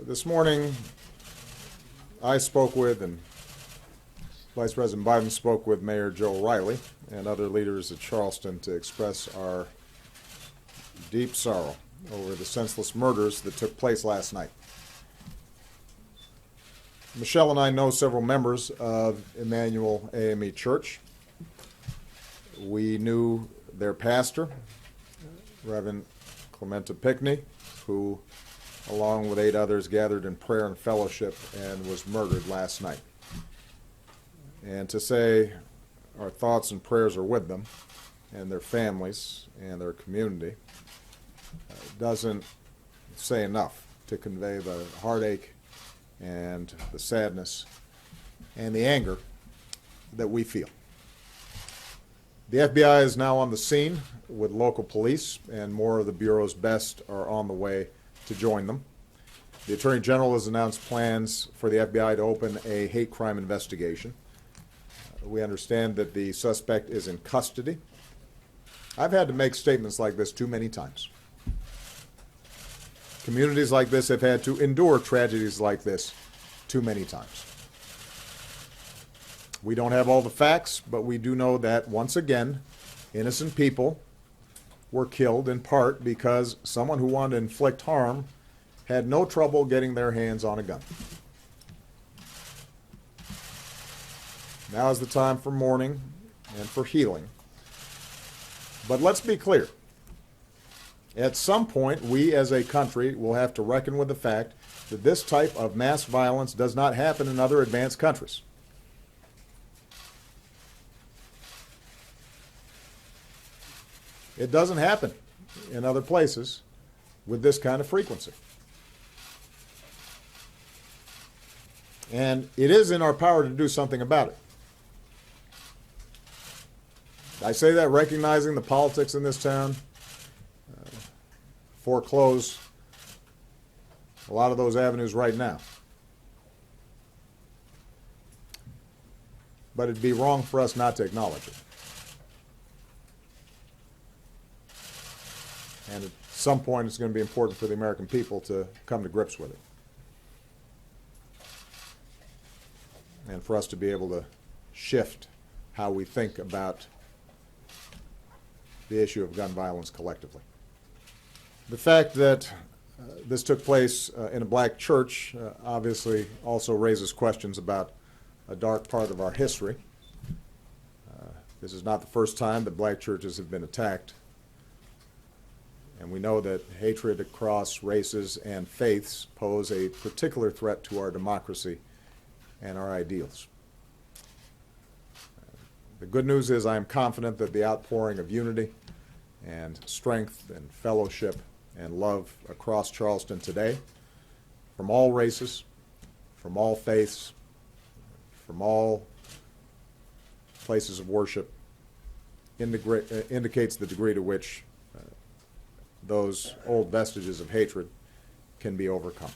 This morning, I spoke with, and Vice President Biden spoke with Mayor Joe Riley and other leaders at Charleston to express our deep sorrow over the senseless murders that took place last night. Michelle and I know several members of Emmanuel AME Church. We knew their pastor, Reverend Clementa Pickney, who, along with 8 others, gathered in prayer and fellowship and was murdered last night. And to say our thoughts and prayers are with them and their families and their community doesn't say enough to convey the heartache and the sadness and the anger that we feel. The FBI is now on the scene with local police, and more of the Bureau's best are on the way to join them. The Attorney General has announced plans for the FBI to open a hate crime investigation. We understand that the suspect is in custody. I've had to make statements like this too many times. Communities like this have had to endure tragedies like this too many times. We don't have all the facts, but we do know that, once again, innocent people were killed in part because someone who wanted to inflict harm had no trouble getting their hands on a gun. Now is the time for mourning and for healing. But let's be clear. At some point, we as a country will have to reckon with the fact that this type of mass violence does not happen in other advanced countries. It doesn't happen in other places with this kind of frequency. And it is in our power to do something about it. I say that recognizing the politics in this town foreclose a lot of those avenues right now. But it'd be wrong for us not to acknowledge it. And at some point, it's going to be important for the American people to come to grips with it. And for us to be able to shift how we think about the issue of gun violence collectively. The fact that this took place in a black church obviously also raises questions about a dark part of our history. This is not the first time that black churches have been attacked. And we know that hatred across races and faiths pose a particular threat to our democracy and our ideals. The good news is I am confident that the outpouring of unity and strength and fellowship and love across Charleston today, from all races, from all faiths, from all places of worship, indicates the degree to which those old vestiges of hatred can be overcome.